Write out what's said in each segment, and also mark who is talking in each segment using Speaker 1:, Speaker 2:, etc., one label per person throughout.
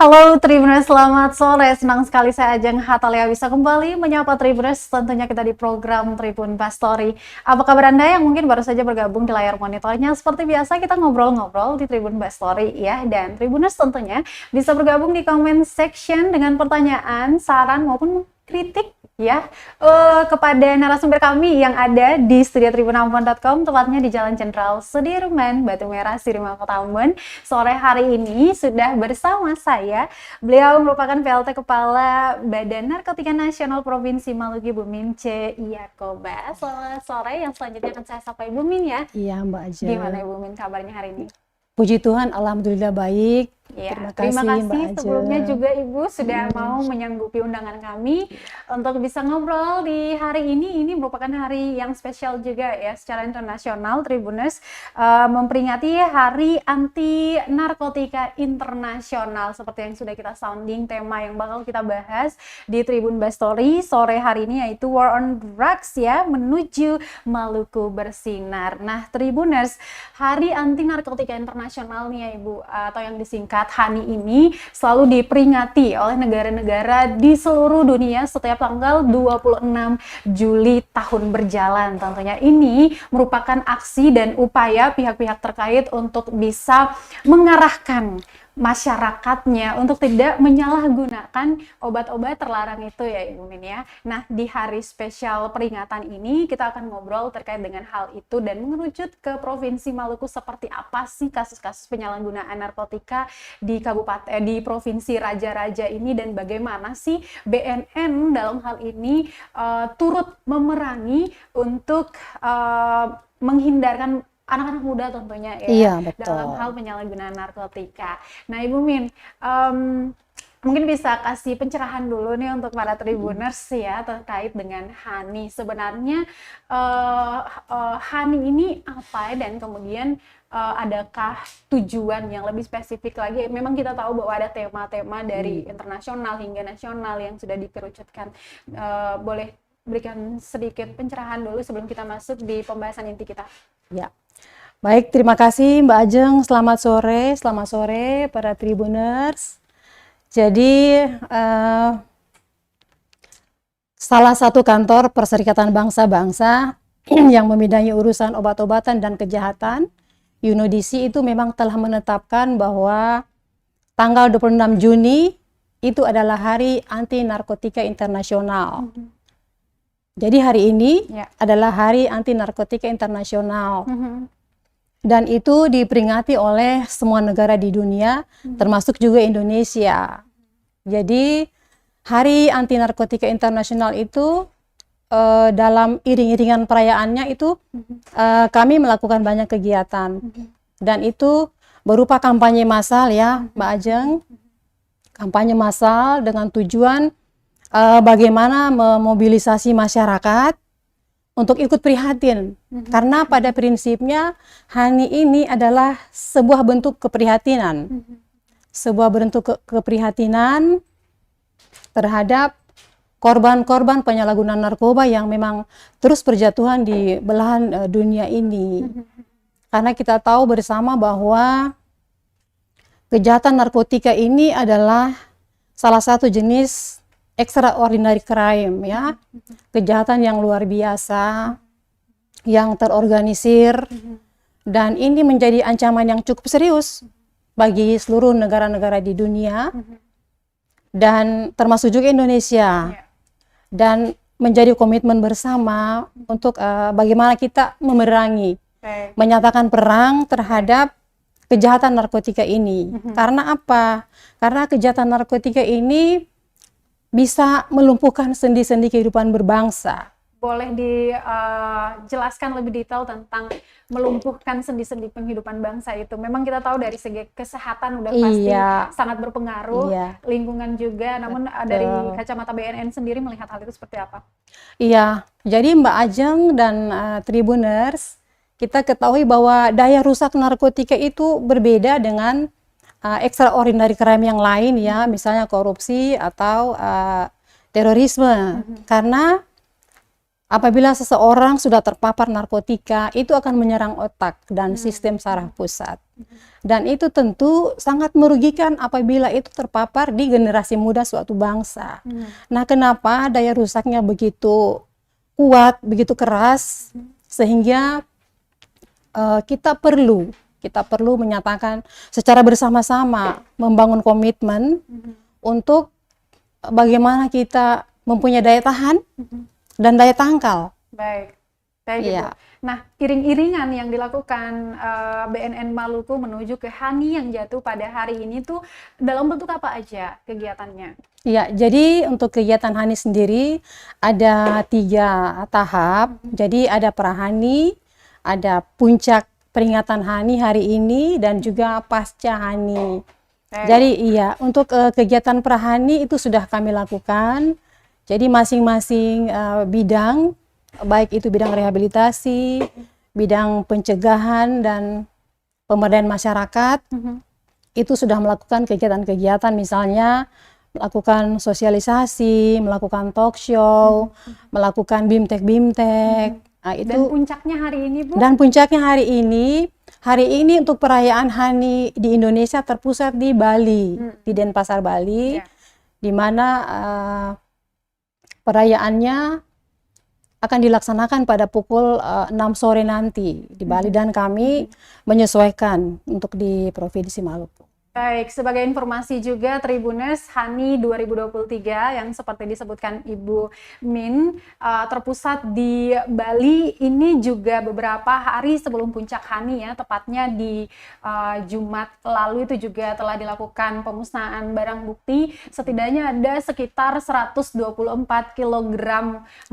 Speaker 1: Halo Tribuners, selamat sore. Senang sekali saya Ajeng Hatalia bisa kembali menyapa Tribuners, tentunya kita di program Tribun Bastory. Apa kabar Anda yang mungkin baru saja bergabung di layar monitornya? Seperti biasa kita ngobrol-ngobrol di Tribun Bastory ya. Dan Tribuners tentunya bisa bergabung di comment section dengan pertanyaan, saran maupun kritik ya kepada narasumber kami yang ada di studio tribunambon.com, tepatnya di Jalan Jenderal Sudirman, Batu Merah, Sirima, Kota Ambon. Sore hari ini sudah bersama saya. Beliau merupakan PLT Kepala Badan Narkotika Nasional Provinsi Maluku, Bu Min C. Yakoba. Selamat sore, yang selanjutnya akan saya sapa Ibu Min ya.
Speaker 2: Iya Mbak Ajeng.
Speaker 1: Gimana Ibu Min kabarnya hari ini?
Speaker 2: Puji Tuhan, alhamdulillah baik.
Speaker 1: Ya,
Speaker 2: Terima kasih Mbak Ajeng.
Speaker 1: Sebelumnya juga Ibu sudah mau menyanggupi undangan kami untuk bisa ngobrol di hari ini. Ini merupakan hari yang spesial juga ya secara internasional. Tribuners memperingati Hari Anti Narkotika Internasional, seperti yang sudah kita sounding tema yang bakal kita bahas di Tribun Bastory sore hari ini, yaitu War on Drugs ya, menuju Maluku bersinar. Nah Tribuners, Hari Anti Narkotika Internasional nih ya Ibu, atau yang disingkat HANI ini selalu diperingati oleh negara-negara di seluruh dunia setiap tanggal 26 Juli tahun berjalan. Tentunya ini merupakan aksi dan upaya pihak-pihak terkait untuk bisa mengarahkan masyarakatnya untuk tidak menyalahgunakan obat-obat terlarang itu ya Ibu Min ya. Nah di hari spesial peringatan ini kita akan ngobrol terkait dengan hal itu dan mengerucut ke Provinsi Maluku, seperti apa sih kasus-kasus penyalahgunaan narkotika di kabupaten di Provinsi Raja-Raja ini, dan bagaimana sih BNN dalam hal ini turut memerangi untuk menghindarkan anak-anak muda tentunya ya,
Speaker 2: iya, betul,
Speaker 1: dalam hal penyalahgunaan narkotika. Nah Ibu Min, mungkin bisa kasih pencerahan dulu nih untuk para Tribuners ya terkait dengan HANI. Sebenarnya HANI ini apa dan kemudian adakah tujuan yang lebih spesifik lagi? Memang kita tahu bahwa ada tema-tema dari internasional hingga nasional yang sudah dikerucutkan. Boleh berikan sedikit pencerahan dulu sebelum kita masuk di pembahasan inti kita.
Speaker 2: Ya. Baik, terima kasih Mbak Ajeng. Selamat sore para Tribuners. Jadi salah satu kantor Perserikatan Bangsa-Bangsa yang membidangi urusan obat-obatan dan kejahatan, UNODC, itu memang telah menetapkan bahwa tanggal 26 Juni itu adalah Hari Anti Narkotika Internasional. Jadi hari ini adalah Hari Anti Narkotika Internasional. Dan itu diperingati oleh semua negara di dunia, termasuk juga Indonesia. Jadi Hari Anti Narkotika Internasional itu dalam iring-iringan perayaannya itu kami melakukan banyak kegiatan. Dan itu berupa kampanye massal ya Mbak Ajeng. Kampanye massal dengan tujuan bagaimana memobilisasi masyarakat untuk ikut prihatin, karena pada prinsipnya HANI ini adalah sebuah bentuk keprihatinan, sebuah bentuk keprihatinan terhadap korban-korban penyalahgunaan narkoba yang memang terus berjatuhan di belahan dunia ini. Karena kita tahu bersama bahwa kejahatan narkotika ini adalah salah satu jenis extraordinary crime ya, kejahatan yang luar biasa, yang terorganisir, dan ini menjadi ancaman yang cukup serius bagi seluruh negara-negara di dunia, dan termasuk juga Indonesia, dan menjadi komitmen bersama untuk bagaimana kita memerangi, menyatakan perang terhadap kejahatan narkotika ini. Karena apa? Karena kejahatan narkotika ini bisa melumpuhkan sendi-sendi kehidupan berbangsa.
Speaker 1: Boleh dijelaskan lebih detail tentang melumpuhkan sendi-sendi penghidupan bangsa itu? Memang kita tahu dari segi kesehatan udah pasti sangat berpengaruh, lingkungan juga, namun dari kacamata BNN sendiri melihat hal itu seperti apa?
Speaker 2: Iya, jadi Mbak Ajeng dan Tribuners, kita ketahui bahwa daya rusak narkotika itu berbeda dengan extraordinary crime yang lain ya, misalnya korupsi atau terorisme. Karena apabila seseorang sudah terpapar narkotika, itu akan menyerang otak dan sistem saraf pusat. Dan itu tentu sangat merugikan apabila itu terpapar di generasi muda suatu bangsa. Nah, kenapa daya rusaknya begitu kuat, begitu keras, sehingga kita perlu menyatakan secara bersama-sama, membangun komitmen untuk bagaimana kita mempunyai daya tahan dan daya tangkal.
Speaker 1: Baik, kayak gitu.
Speaker 2: Iya.
Speaker 1: Nah, iring-iringan yang dilakukan BNN Maluku menuju ke HANI yang jatuh pada hari ini tuh dalam bentuk apa aja kegiatannya?
Speaker 2: Ya, jadi untuk kegiatan HANI sendiri ada 3 tahap. Jadi ada Prahani, ada puncak peringatan HANI hari ini, dan juga pasca HANI. Jadi iya, untuk kegiatan Prahani itu sudah kami lakukan. Jadi masing-masing bidang, baik itu bidang rehabilitasi, bidang pencegahan dan pemberdayaan masyarakat, itu sudah melakukan kegiatan-kegiatan, misalnya melakukan sosialisasi, melakukan talk show, melakukan bimtek. Nah, itu.
Speaker 1: Dan puncaknya hari ini, Bu?
Speaker 2: Dan puncaknya hari ini untuk perayaan HANI di Indonesia terpusat di Bali, di Denpasar, Bali, di mana perayaannya akan dilaksanakan pada pukul 6 sore nanti di Bali, dan kami menyesuaikan untuk di Provinsi Maluku.
Speaker 1: Baik, sebagai informasi juga Tribuners, HANI 2023 yang seperti disebutkan Ibu Min terpusat di Bali ini juga beberapa hari sebelum puncak HANI ya, tepatnya di Jumat lalu itu juga telah dilakukan pemusnahan barang bukti, setidaknya ada sekitar 124 kg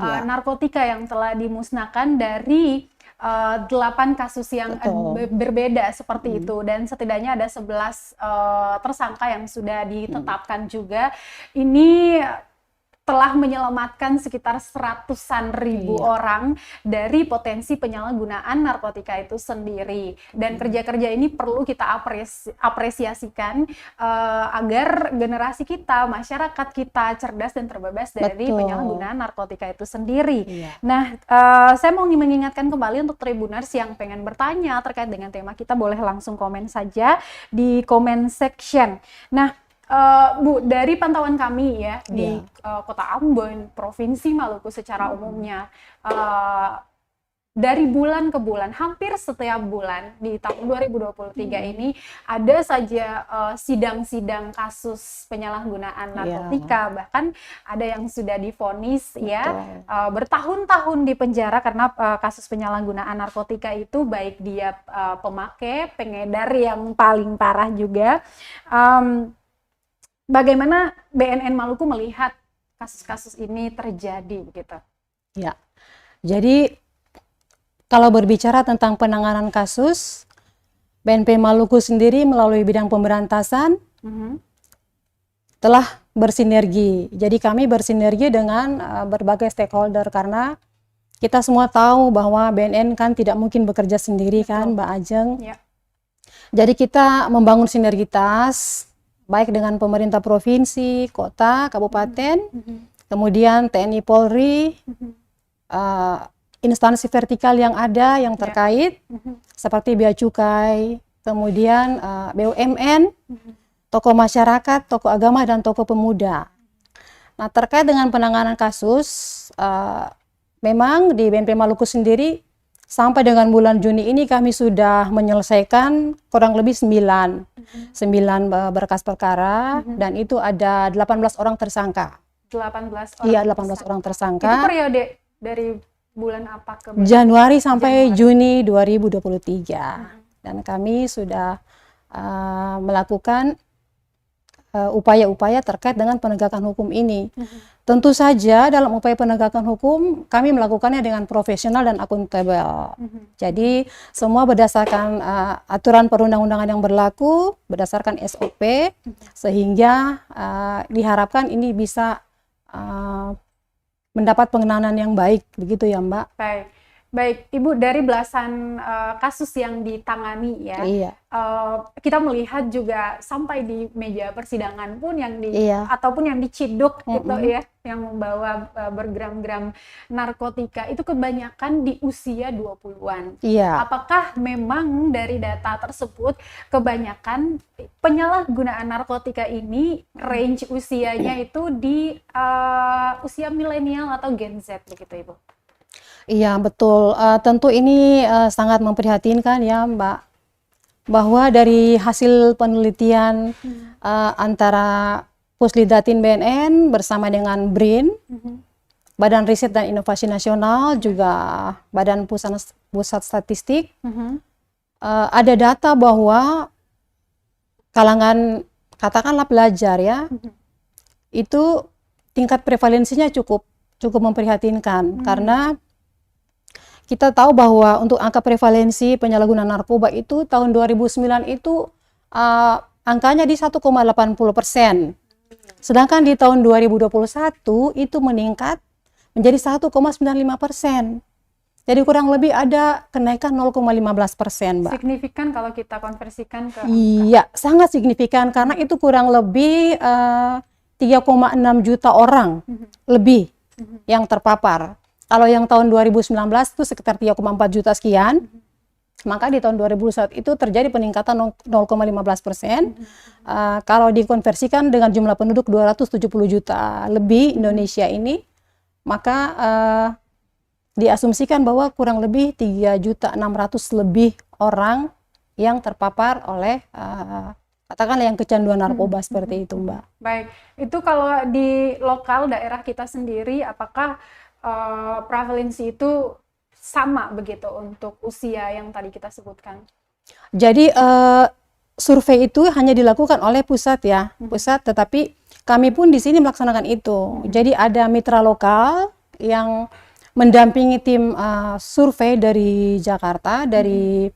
Speaker 1: narkotika yang telah dimusnahkan dari 8 kasus yang berbeda seperti itu, dan setidaknya ada 11 tersangka yang sudah ditetapkan juga. Ini telah menyelamatkan sekitar 100-an ribu orang dari potensi penyalahgunaan narkotika itu sendiri. Dan kerja-kerja ini perlu kita apresiasikan agar generasi kita, masyarakat kita cerdas dan terbebas dari penyalahgunaan narkotika itu sendiri. Nah, saya mau mengingatkan kembali untuk Tribuners yang pengen bertanya terkait dengan tema kita, boleh langsung komen saja di comment section. Nah, Bu, dari pantauan kami ya di Kota Ambon, Provinsi Maluku secara umumnya, dari bulan ke bulan, hampir setiap bulan di tahun 2023 ini ada saja sidang-sidang kasus penyalahgunaan narkotika, bahkan ada yang sudah divonis bertahun-tahun di penjara karena kasus penyalahgunaan narkotika itu, baik dia pemakai, pengedar yang paling parah juga. Bagaimana BNN Maluku melihat kasus-kasus ini terjadi begitu?
Speaker 2: Ya, jadi kalau berbicara tentang penanganan kasus, BNP Maluku sendiri melalui bidang pemberantasan telah bersinergi. Jadi kami bersinergi dengan berbagai stakeholder, karena kita semua tahu bahwa BNN kan tidak mungkin bekerja sendiri kan, Mbak Ajeng. Jadi kita membangun sinergitas baik dengan pemerintah provinsi, kota, kabupaten, kemudian TNI Polri, instansi vertikal yang ada yang terkait, seperti Bea Cukai, kemudian BUMN, tokoh masyarakat, tokoh agama, dan tokoh pemuda. Nah, terkait dengan penanganan kasus, memang di BNP Maluku sendiri sampai dengan bulan Juni ini kami sudah menyelesaikan kurang lebih 9 berkas perkara, dan itu ada 18 orang tersangka.
Speaker 1: 18 orang?
Speaker 2: Iya, 18 orang tersangka.
Speaker 1: Itu periode dari bulan apa ke bulan?
Speaker 2: Januari sampai Juni 2023. Dan kami sudah melakukan upaya-upaya terkait dengan penegakan hukum ini. Tentu saja dalam upaya penegakan hukum kami melakukannya dengan profesional dan akuntabel. Jadi semua berdasarkan aturan perundang-undangan yang berlaku, berdasarkan SOP, sehingga diharapkan ini bisa mendapat penanganan yang baik, begitu ya Mbak?
Speaker 1: Baik. Baik, Ibu, dari belasan kasus yang ditangani ya,
Speaker 2: Iya,
Speaker 1: kita melihat juga sampai di meja persidangan pun yang
Speaker 2: iya,
Speaker 1: ataupun yang diciduk gitu
Speaker 2: mm-mm,
Speaker 1: ya, yang membawa bergram-gram narkotika itu kebanyakan di usia 20-an.
Speaker 2: iya.
Speaker 1: Apakah memang dari data tersebut kebanyakan penyalahgunaan narkotika ini range usianya itu di usia milenial atau Gen Z begitu, Ibu?
Speaker 2: Iya, betul. Tentu ini sangat memprihatinkan ya, Mbak, bahwa dari hasil penelitian antara Puslidatin BNN bersama dengan BRIN, Badan Riset dan Inovasi Nasional, juga Badan Pusat Statistik, ada data bahwa kalangan katakanlah pelajar ya, itu tingkat prevalensinya cukup memprihatinkan karena kita tahu bahwa untuk angka prevalensi penyalahgunaan narkoba itu tahun 2009 itu angkanya di 1,80%. Sedangkan di tahun 2021 itu meningkat menjadi 1,95%. Jadi kurang lebih ada kenaikan 0,15%, Mbak.
Speaker 1: Signifikan kalau kita konversikan ke
Speaker 2: Iya, sangat signifikan karena itu kurang lebih 3,6 juta orang lebih yang terpapar. Kalau yang tahun 2019 itu sekitar 3,4 juta sekian, maka di tahun 2001 itu terjadi peningkatan 0,15%. Kalau dikonversikan dengan jumlah penduduk 270 juta lebih Indonesia ini, maka diasumsikan bahwa kurang lebih 3.600.000 lebih orang yang terpapar oleh katakanlah yang kecanduan narkoba seperti itu, Mbak.
Speaker 1: Baik, itu kalau di lokal daerah kita sendiri, apakah prevalensi itu sama begitu untuk usia yang tadi kita sebutkan?
Speaker 2: Jadi survei itu hanya dilakukan oleh pusat ya, pusat. Tetapi kami pun di sini melaksanakan itu. Jadi ada mitra lokal yang mendampingi tim survei dari Jakarta, dari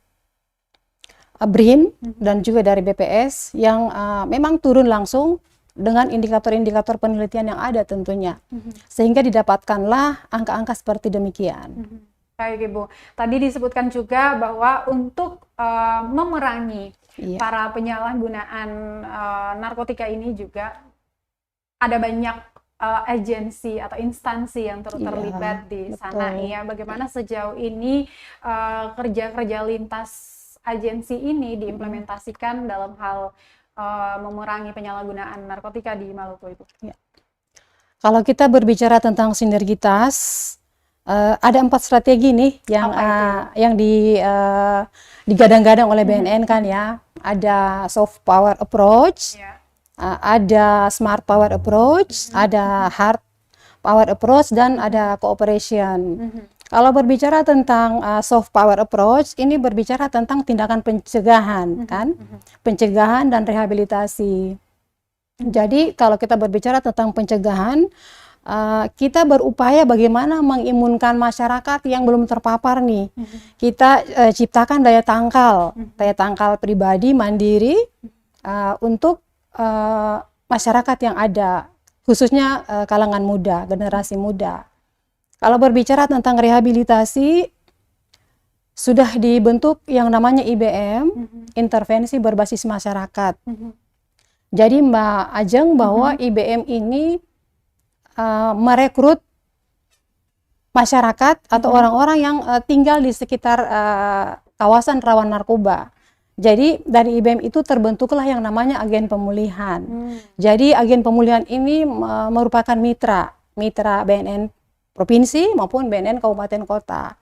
Speaker 2: BRIN dan juga dari BPS yang memang turun langsung dengan indikator-indikator penelitian yang ada tentunya, sehingga didapatkanlah angka-angka seperti demikian.
Speaker 1: Baik, Ibu. Tadi disebutkan juga bahwa untuk memerangi para penyalahgunaan narkotika ini juga ada banyak agensi atau instansi yang terlibat di sana. Ya, bagaimana sejauh ini kerja-kerja lintas agensi ini diimplementasikan dalam hal memerangi penyalahgunaan narkotika di Maluku, Ibu?
Speaker 2: Ya. Kalau kita berbicara tentang sinergitas, ada 4 strategi nih yang digadang-gadang oleh BNN kan ya. Ada soft power approach, ada smart power approach, ada hard power approach, dan ada cooperation. Kalau berbicara tentang soft power approach, ini berbicara tentang tindakan pencegahan, kan? Pencegahan dan rehabilitasi. Jadi kalau kita berbicara tentang pencegahan, kita berupaya bagaimana mengimunkan masyarakat yang belum terpapar nih. Kita ciptakan daya tangkal pribadi mandiri untuk masyarakat yang ada, khususnya kalangan muda, generasi muda. Kalau berbicara tentang rehabilitasi, sudah dibentuk yang namanya IBM, intervensi berbasis masyarakat. Jadi Mbak Ajeng, bahwa IBM ini merekrut masyarakat atau orang-orang yang tinggal di sekitar kawasan rawan narkoba. Jadi dari IBM itu terbentuklah yang namanya agen pemulihan. Jadi agen pemulihan ini merupakan mitra BNN provinsi maupun BNN kabupaten kota.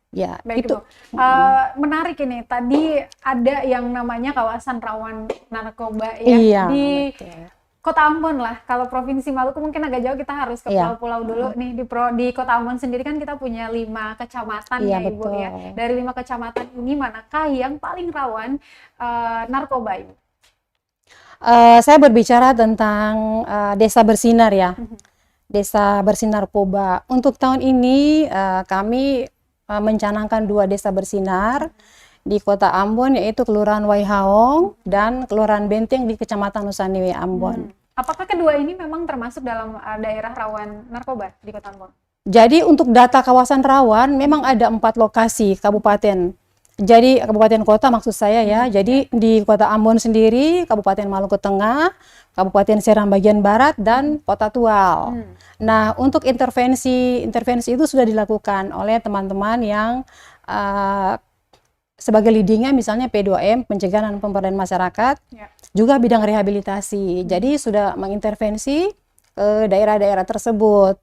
Speaker 2: Ya,
Speaker 1: baik, itu menarik ini. Tadi ada yang namanya kawasan rawan narkoba ya,
Speaker 2: iya,
Speaker 1: di
Speaker 2: betul.
Speaker 1: Kota Ambon lah. Kalau Provinsi Maluku mungkin agak jauh, kita harus ke pulau-pulau dulu nih. Di Kota Ambon sendiri kan kita punya 5 kecamatan ya, Ibu,
Speaker 2: betul.
Speaker 1: ya. Dari 5 kecamatan ini manakah yang paling rawan narkoba, Ibu?
Speaker 2: Saya berbicara tentang Desa Bersinar ya. Desa Bersinar Narkoba. Untuk tahun ini kami mencanangkan 2 desa bersinar di Kota Ambon, yaitu Kelurahan Waihaong dan Kelurahan Benteng di Kecamatan Nusanewe, Ambon.
Speaker 1: Apakah kedua ini memang termasuk dalam daerah rawan narkoba di Kota Ambon?
Speaker 2: Jadi untuk data kawasan rawan memang ada 4 lokasi kabupaten. Jadi kabupaten kota maksud saya ya. Jadi di Kota Ambon sendiri, Kabupaten Maluku Tengah, Kabupaten Seram bagian barat dan Kota Tual. Nah, untuk intervensi itu sudah dilakukan oleh teman-teman yang sebagai leadingnya misalnya P2M, pencegahan dan pemberdayaan masyarakat, juga bidang rehabilitasi. Jadi sudah mengintervensi ke daerah-daerah tersebut.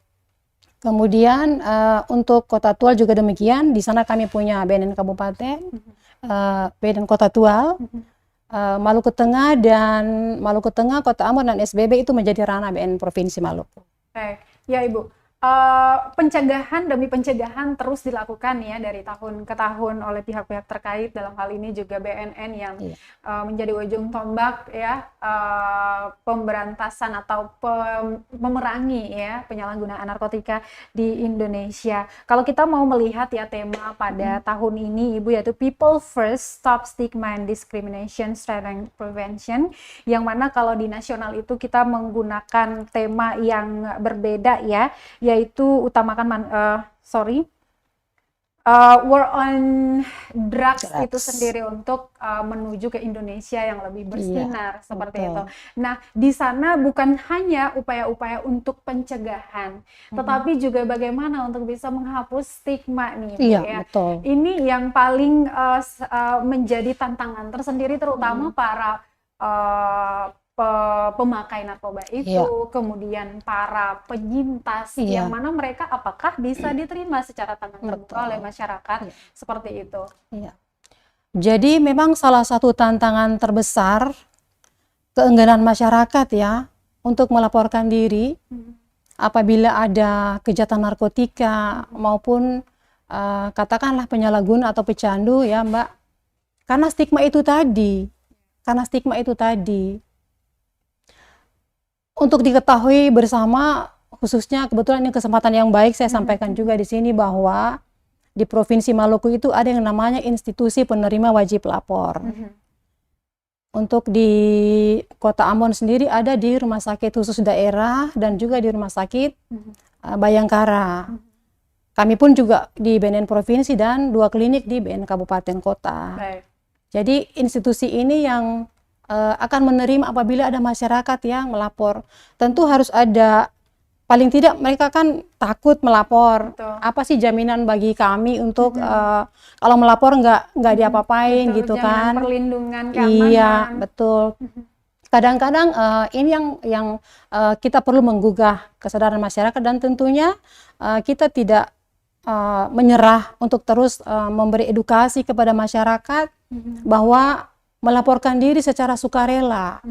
Speaker 2: Kemudian untuk Kota Tual juga demikian, di sana kami punya BNN Kabupaten, BNN Kota Tual, Maluku Tengah, Kota Ambon dan SBB itu menjadi ranah BNN Provinsi Maluku.
Speaker 1: Baik, ya Ibu. Pencegahan demi pencegahan terus dilakukan ya dari tahun ke tahun oleh pihak-pihak terkait, dalam hal ini juga BNN yang menjadi ujung tombak ya pemberantasan atau memerangi ya penyalahgunaan narkotika di Indonesia. Kalau kita mau melihat ya tema pada tahun ini Ibu, yaitu People First, Stop Stigma and Discrimination, Strengthen Prevention, yang mana kalau di nasional itu kita menggunakan tema yang berbeda ya, yaitu utamakan war on drugs itu sendiri untuk menuju ke Indonesia yang lebih bersinar seperti itu. Nah, di sana bukan hanya upaya-upaya untuk pencegahan, tetapi juga bagaimana untuk bisa menghapus stigma nih, Bu, ya.
Speaker 2: Betul.
Speaker 1: Ini yang paling menjadi tantangan tersendiri, terutama para pemakai narkoba itu, kemudian para penyintas, yang mana mereka apakah bisa diterima secara tangan terbuka oleh masyarakat seperti itu.
Speaker 2: Jadi memang salah satu tantangan terbesar keengganan masyarakat ya untuk melaporkan diri apabila ada kejahatan narkotika maupun katakanlah penyalahguna atau pecandu ya Mbak, karena stigma itu tadi. Untuk diketahui bersama, khususnya kebetulan ini kesempatan yang baik saya sampaikan juga di sini bahwa di Provinsi Maluku itu ada yang namanya institusi penerima wajib lapor. Untuk di Kota Ambon sendiri ada di Rumah Sakit Khusus Daerah dan juga di Rumah Sakit Bayangkara. Kami pun juga di BNN Provinsi dan 2 klinik di BNN Kabupaten Kota. Jadi institusi ini yang akan menerima apabila ada masyarakat yang melapor. Tentu harus ada, paling tidak mereka kan takut melapor. Apa sih jaminan bagi kami untuk kalau melapor nggak diapa-apain gitu kan?
Speaker 1: Perlindungan keamanan.
Speaker 2: Iya, betul. Kadang-kadang ini yang kita perlu menggugah kesadaran masyarakat, dan tentunya kita tidak menyerah untuk terus memberi edukasi kepada masyarakat bahwa melaporkan diri secara sukarela,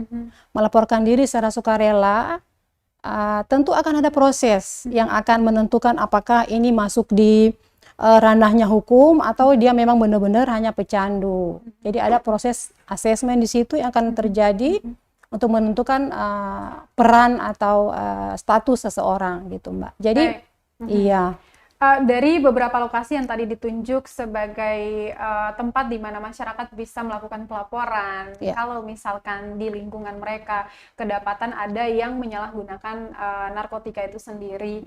Speaker 2: tentu akan ada proses yang akan menentukan apakah ini masuk di ranahnya hukum atau dia memang benar-benar hanya pecandu. Jadi ada proses asesmen di situ yang akan terjadi untuk menentukan peran atau status seseorang gitu Mbak. Jadi iya.
Speaker 1: Dari beberapa lokasi yang tadi ditunjuk sebagai tempat di mana masyarakat bisa melakukan pelaporan, kalau misalkan di lingkungan mereka kedapatan ada yang menyalahgunakan narkotika itu sendiri,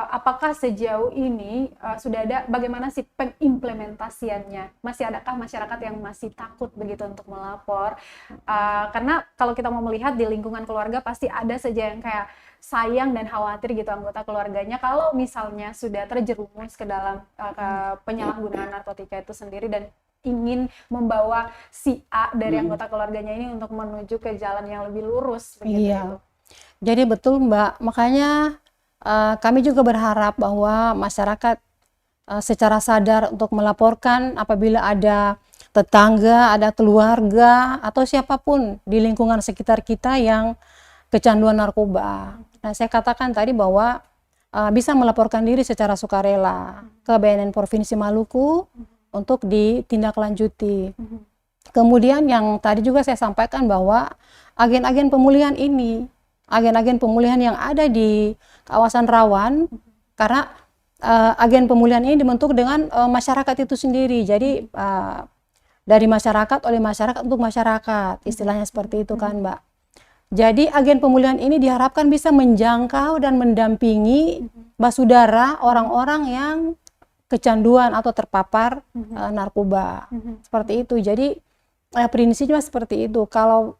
Speaker 1: apakah sejauh ini sudah ada, bagaimana sih pengimplementasiannya? Masih adakah masyarakat yang masih takut begitu untuk melapor? Karena kalau kita mau melihat di lingkungan keluarga pasti ada saja yang kayak sayang dan khawatir gitu anggota keluarganya kalau misalnya sudah terjerumus ke dalam penyalahgunaan narkotika itu sendiri dan ingin membawa si A dari anggota keluarganya ini untuk menuju ke jalan yang lebih lurus begitu.
Speaker 2: Jadi betul Mbak, makanya kami juga berharap bahwa masyarakat secara sadar untuk melaporkan apabila ada tetangga, ada keluarga atau siapapun di lingkungan sekitar kita yang kecanduan narkoba. Nah, saya katakan tadi bahwa bisa melaporkan diri secara sukarela ke BNN Provinsi Maluku untuk ditindaklanjuti. Kemudian yang tadi juga saya sampaikan bahwa agen-agen pemulihan ini, agen-agen pemulihan yang ada di kawasan rawan, karena agen pemulihan ini dibentuk dengan masyarakat itu sendiri. Jadi dari masyarakat, oleh masyarakat untuk masyarakat, istilahnya seperti itu kan Mbak. Jadi agen pemulihan ini diharapkan bisa menjangkau dan mendampingi basudara orang-orang yang kecanduan atau terpapar narkoba. Seperti itu. Jadi prinsipnya seperti itu. Kalau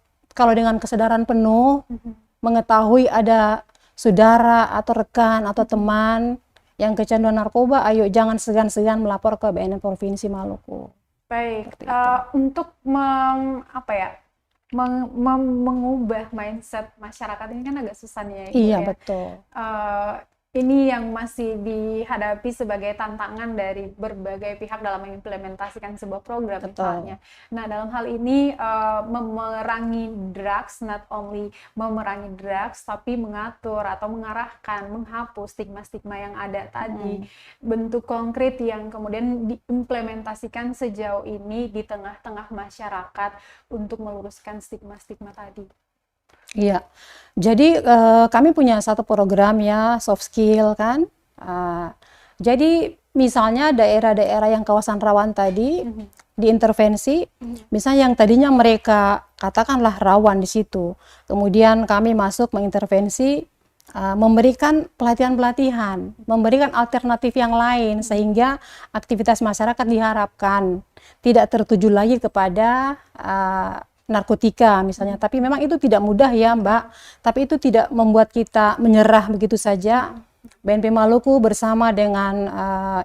Speaker 2: dengan kesadaran penuh mengetahui ada saudara atau rekan atau teman yang kecanduan narkoba, ayo jangan segan-segan melapor ke BNN Provinsi Maluku.
Speaker 1: Baik, untuk mengubah mindset masyarakat ini kan agak susah nih ya, Ibu,
Speaker 2: Iya,
Speaker 1: ya.
Speaker 2: betul.
Speaker 1: Ini yang masih dihadapi sebagai tantangan dari berbagai pihak dalam mengimplementasikan sebuah program misalnya. Nah, dalam hal ini memerangi drugs, not only memerangi drugs, tapi mengatur atau mengarahkan, menghapus stigma-stigma yang ada tadi. Bentuk konkret yang kemudian diimplementasikan sejauh ini di tengah-tengah masyarakat untuk meluruskan stigma-stigma tadi.
Speaker 2: Iya, jadi kami punya satu program ya, soft skill kan. Jadi misalnya daerah-daerah yang kawasan rawan tadi diintervensi, misalnya yang tadinya mereka katakanlah rawan di situ, kemudian kami masuk mengintervensi, memberikan pelatihan-pelatihan, memberikan alternatif yang lain sehingga aktivitas masyarakat diharapkan tidak tertuju lagi kepada narkotika misalnya, tapi memang itu tidak mudah ya Mbak, tapi itu tidak membuat kita menyerah begitu saja. BNP Maluku bersama dengan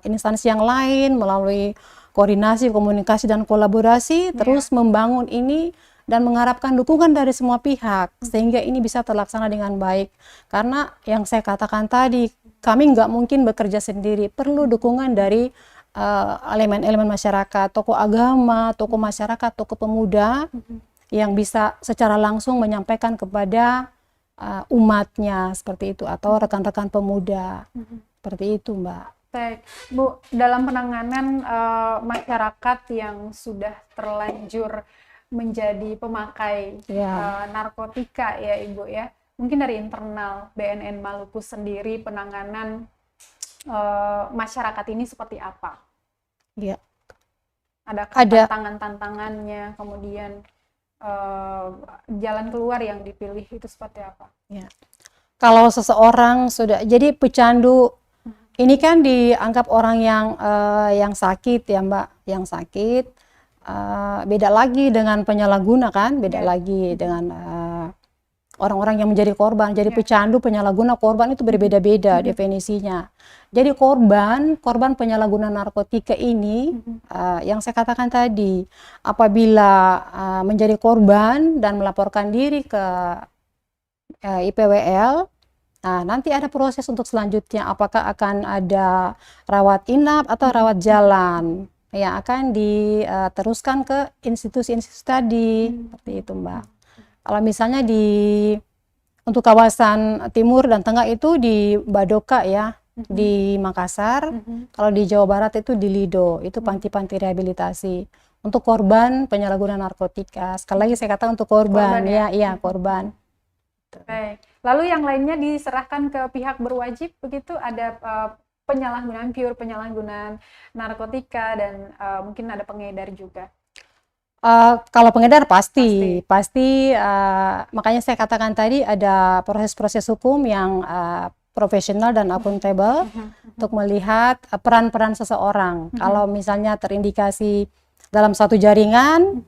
Speaker 2: instansi yang lain melalui koordinasi, komunikasi, dan kolaborasi terus membangun ini dan mengharapkan dukungan dari semua pihak sehingga ini bisa terlaksana dengan baik. Karena yang saya katakan tadi, kami nggak mungkin bekerja sendiri, perlu dukungan dari elemen-elemen masyarakat, tokoh agama, tokoh masyarakat, tokoh pemuda yang bisa secara langsung menyampaikan kepada umatnya seperti itu atau rekan-rekan pemuda seperti itu, Mbak.
Speaker 1: Baik, Bu, dalam penanganan masyarakat yang sudah terlanjur menjadi pemakai narkotika ya Ibu ya, mungkin dari internal BNN Maluku sendiri penanganan masyarakat ini seperti apa?
Speaker 2: Ya.
Speaker 1: Ada tantangan-tantangannya, kemudian jalan keluar yang dipilih itu seperti apa?
Speaker 2: Ya. Kalau seseorang sudah jadi pecandu, ini kan dianggap orang yang sakit ya Mbak, yang sakit. Beda lagi dengan penyalahguna kan, beda lagi dengan orang-orang yang menjadi korban. Jadi pecandu, penyalahguna, korban itu berbeda-beda definisinya. Jadi korban penyalahguna narkotika ini yang saya katakan tadi, apabila menjadi korban dan melaporkan diri ke IPWL, nanti ada proses untuk selanjutnya, apakah akan ada rawat inap atau rawat jalan yang akan diteruskan ke institusi-institusi tadi, seperti itu Mbak. Kalau misalnya untuk kawasan timur dan tengah itu di Badoka ya, di Makassar. Kalau di Jawa Barat itu di Lido, itu panti-panti rehabilitasi. Untuk korban penyalahgunaan narkotika. Sekali lagi saya katakan untuk korban ya, korban.
Speaker 1: Baik. Lalu yang lainnya diserahkan ke pihak berwajib begitu, ada penyalahgunaan penyalahgunaan narkotika dan mungkin ada pengedar juga.
Speaker 2: Kalau pengedar pasti, makanya saya katakan tadi ada proses-proses hukum yang profesional dan akuntabel untuk melihat peran-peran seseorang. Kalau misalnya terindikasi dalam satu jaringan,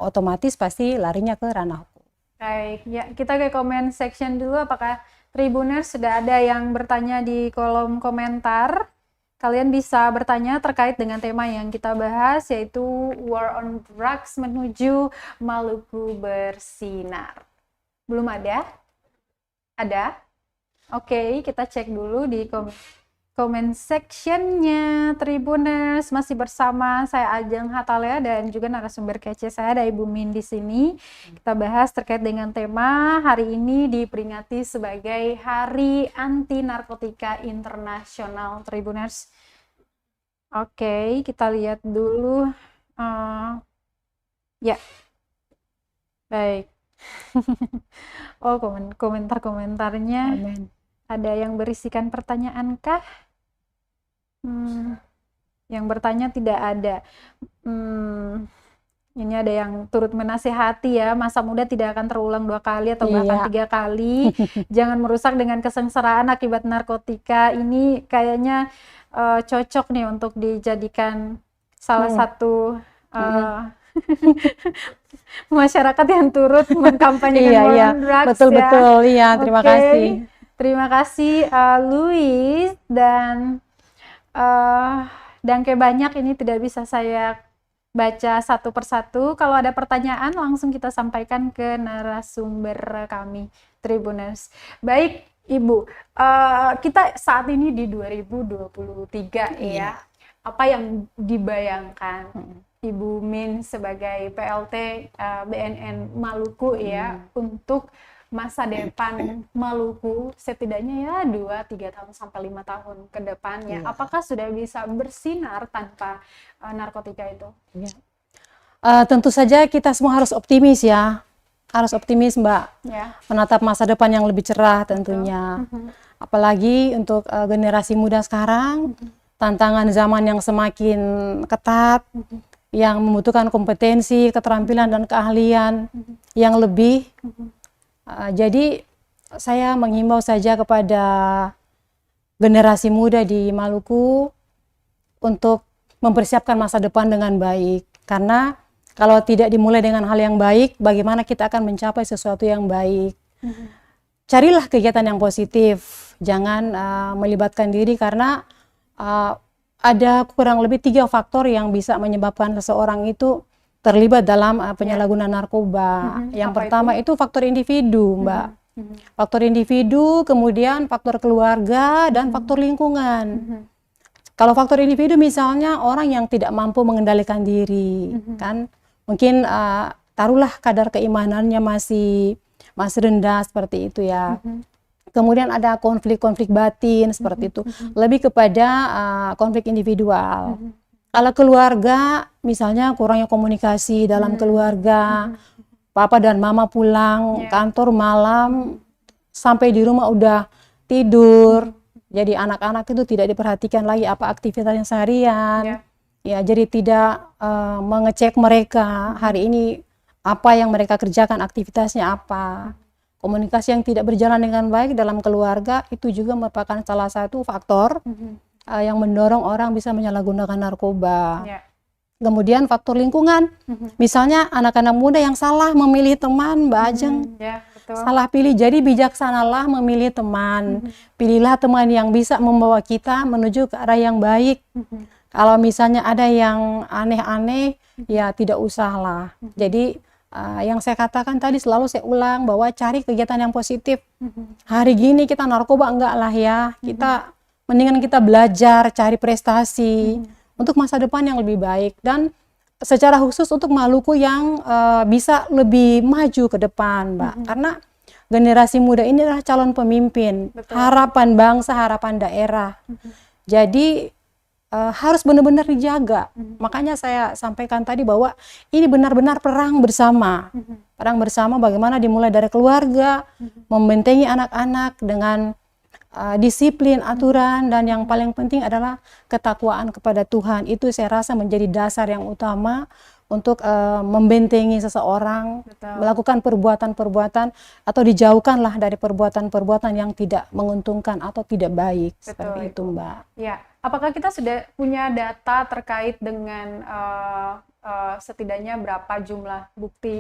Speaker 2: otomatis pasti larinya ke ranah hukum.
Speaker 1: Baik, ya kita ke comment section dulu. Apakah Tribuners sudah ada yang bertanya di kolom komentar? Kalian bisa bertanya terkait dengan tema yang kita bahas, yaitu War on Drugs menuju Maluku bersinar. Belum ada? Ada? Oke, kita cek dulu di comment sectionnya. Tribuners masih bersama saya Ajeng Hatalea dan juga narasumber kece saya ada Ibu Min di sini. Kita bahas terkait dengan tema hari ini diperingati sebagai Hari Anti Narkotika Internasional, Tribuners. Oke, kita lihat dulu. Ya, baik. Oh, komentar-komentarnya. Ada yang berisikan pertanyaan kah? Yang bertanya tidak ada. Ini ada yang turut menasihati ya, masa muda tidak akan terulang 2 kali atau bahkan
Speaker 2: Iya.
Speaker 1: 3 kali. Jangan merusak dengan kesengsaraan akibat narkotika. Ini kayaknya cocok nih untuk dijadikan salah
Speaker 2: Mm,
Speaker 1: satu
Speaker 2: mm.
Speaker 1: masyarakat yang turut mengkampanyekan
Speaker 2: Iya,
Speaker 1: war
Speaker 2: iya,
Speaker 1: on drugs ya.
Speaker 2: betul-betul, iya, terima
Speaker 1: Oke,
Speaker 2: kasih.
Speaker 1: terima kasih Louis eh dan kayak banyak ini tidak bisa saya baca satu persatu. Kalau ada pertanyaan langsung kita sampaikan ke narasumber kami, Tribuners. Baik, Ibu, kita saat ini di 2023 ya.
Speaker 2: Iya.
Speaker 1: Apa yang dibayangkan
Speaker 2: Mm,
Speaker 1: Ibu Min sebagai PLT BNN Maluku ya untuk masa depan Maluku setidaknya ya 2-3 tahun sampai 5 tahun ke depannya.
Speaker 2: Iya.
Speaker 1: Apakah sudah bisa bersinar tanpa narkotika itu?
Speaker 2: Iya. Tentu saja kita semua harus optimis ya, harus optimis Mbak,
Speaker 1: Ya,
Speaker 2: menatap masa depan yang lebih cerah tentunya. Apalagi untuk generasi muda sekarang, tantangan zaman yang semakin ketat, yang membutuhkan kompetensi, keterampilan dan keahlian yang lebih. Jadi saya menghimbau saja kepada generasi muda di Maluku untuk mempersiapkan masa depan dengan baik. Karena kalau tidak dimulai dengan hal yang baik, bagaimana kita akan mencapai sesuatu yang baik? Carilah kegiatan yang positif, jangan melibatkan diri karena ada kurang lebih 3 faktor yang bisa menyebabkan seseorang itu terlibat dalam penyalahgunaan narkoba. Yang
Speaker 1: Apa
Speaker 2: pertama itu faktor individu, Mbak. Faktor individu, kemudian faktor keluarga, dan faktor lingkungan. Kalau faktor individu misalnya orang yang tidak mampu mengendalikan diri, kan mungkin taruhlah kadar keimanannya masih rendah seperti itu ya. Kemudian ada konflik-konflik batin seperti itu, lebih kepada konflik individual. Kalau keluarga, misalnya kurangnya komunikasi dalam keluarga, papa dan mama pulang kantor malam, sampai di rumah udah tidur, jadi anak-anak itu tidak diperhatikan lagi apa aktivitasnya seharian, ya jadi tidak mengecek mereka hari ini apa yang mereka kerjakan, aktivitasnya apa. Komunikasi yang tidak berjalan dengan baik dalam keluarga itu juga merupakan salah satu faktor yang mendorong orang bisa menyalahgunakan narkoba. Kemudian faktor lingkungan, misalnya anak-anak muda yang salah memilih teman, Mbak Ajeng, salah pilih. Jadi bijaksanalah memilih teman, pilihlah teman yang bisa membawa kita menuju ke arah yang baik. Kalau misalnya ada yang aneh-aneh, ya tidak usahlah. Jadi yang saya katakan tadi selalu saya ulang bahwa cari kegiatan yang positif. Hari gini kita narkoba enggak lah ya, kita mendingan kita belajar, cari prestasi untuk masa depan yang lebih baik, dan secara khusus untuk Maluku yang bisa lebih maju ke depan, Mbak. Karena generasi muda ini adalah calon pemimpin, harapan bangsa, harapan daerah. Jadi harus benar-benar dijaga. Makanya saya sampaikan tadi bahwa ini benar-benar perang bersama. Perang bersama bagaimana dimulai dari keluarga, membentengi anak-anak dengan disiplin, aturan, dan yang paling penting adalah ketakwaan kepada Tuhan. Itu saya rasa menjadi dasar yang utama untuk membentengi seseorang, melakukan perbuatan-perbuatan atau dijauhkanlah dari perbuatan-perbuatan yang tidak menguntungkan atau tidak baik. Seperti itu, Mbak.
Speaker 1: Ya. Apakah kita sudah punya data terkait dengan setidaknya berapa jumlah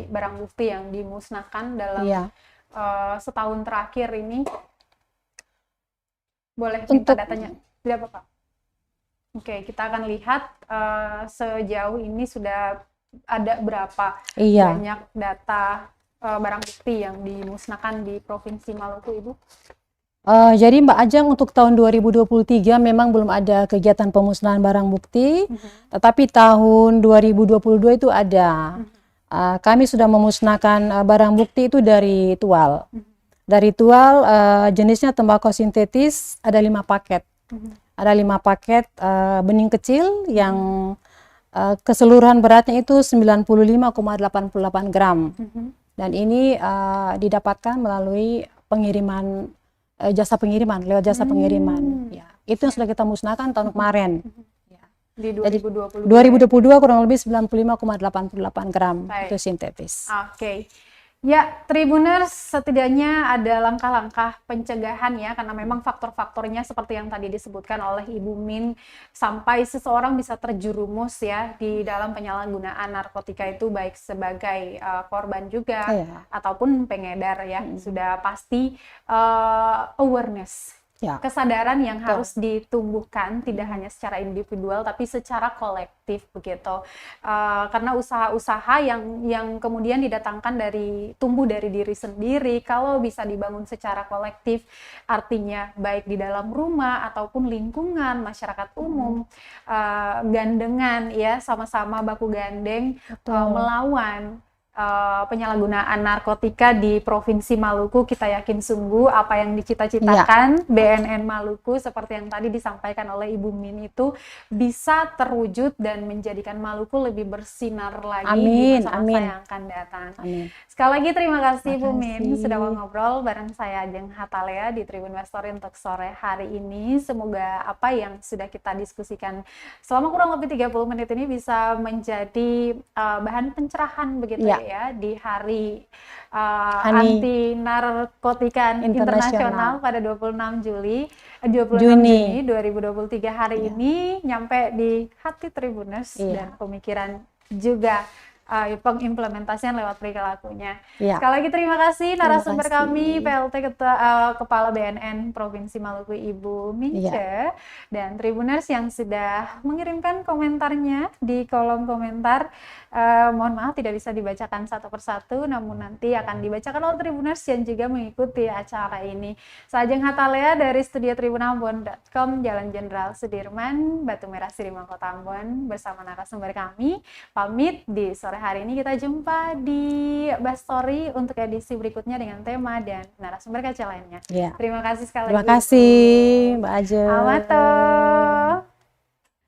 Speaker 1: barang bukti yang dimusnahkan dalam setahun terakhir ini? Boleh minta datanya? Tidak apa-apa. Oke, kita akan lihat sejauh ini sudah ada berapa banyak data barang bukti yang dimusnahkan di Provinsi Maluku, Ibu?
Speaker 2: Jadi Mbak Ajeng, untuk tahun 2023 memang belum ada kegiatan pemusnahan barang bukti, tetapi tahun 2022 itu ada. Kami sudah memusnahkan barang bukti itu dari tual. Dari tual jenisnya tembakau sintetis ada 5 paket. Ada 5 paket bening kecil yang keseluruhan beratnya itu 95,88 gram. Dan ini didapatkan melalui pengiriman lewat jasa pengiriman ya. Itu yang sudah kita musnahkan tahun kemarin. Ya.
Speaker 1: di
Speaker 2: Jadi
Speaker 1: 2022.
Speaker 2: 2022 kurang lebih 95,88 gram
Speaker 1: Baik.
Speaker 2: itu sintetis.
Speaker 1: Oke. Ya, Tribuners, setidaknya ada langkah-langkah pencegahan ya, karena memang faktor-faktornya seperti yang tadi disebutkan oleh Ibu Min, sampai seseorang bisa terjerumus ya di dalam penyalahgunaan narkotika itu, baik sebagai korban juga
Speaker 2: Iya.
Speaker 1: ataupun pengedar ya. Sudah pasti awareness,
Speaker 2: Ya.
Speaker 1: kesadaran yang
Speaker 2: Betul.
Speaker 1: harus ditumbuhkan tidak hanya secara individual tapi secara kolektif begitu. Karena usaha-usaha yang kemudian tumbuh dari diri sendiri, kalau bisa dibangun secara kolektif, artinya baik di dalam rumah ataupun lingkungan masyarakat umum, gandengan ya, sama-sama baku gandeng melawan penyalahgunaan narkotika di Provinsi Maluku. Kita yakin sungguh apa yang dicita-citakan BNN Maluku seperti yang tadi disampaikan oleh Ibu Min itu bisa terwujud dan menjadikan Maluku lebih bersinar lagi di masa-masa yang akan datang.
Speaker 2: Amin.
Speaker 1: Sekali lagi terima kasih Bu Min
Speaker 2: Makasih.
Speaker 1: sudah mau ngobrol bareng saya Ajeng Hatalea di Tribun Story untuk sore hari ini. Semoga apa yang sudah kita diskusikan selama kurang lebih 30 menit ini bisa menjadi bahan pencerahan begitu ya di hari anti narkotika internasional pada 26 Juni 2023 hari ini, nyampe di hati Tribuners dan pemikiran juga pengimplementasian lewat perilakunya. Sekali lagi terima kasih narasumber kami, PLT Kepala BNN Provinsi Maluku Ibu Mince, dan Tribuners yang sudah mengirimkan komentarnya di kolom komentar. Mohon maaf tidak bisa dibacakan satu persatu, namun nanti akan dibacakan oleh Tribuners yang juga mengikuti acara ini. Saya Ajeng Hatalea dari studio tribunambon.com, Jalan Jenderal Sudirman, Batu Merah Siriman, Kota Ambon, bersama narasumber kami. Pamit, di sore hari ini kita jumpa di Bastory untuk edisi berikutnya dengan tema dan narasumber kece lainnya. Terima kasih sekali lagi.
Speaker 2: Terima kasih Mbak Ajeng.
Speaker 1: Amato.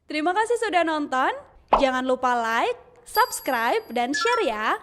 Speaker 3: Terima kasih sudah nonton. Jangan lupa like, subscribe, dan share ya.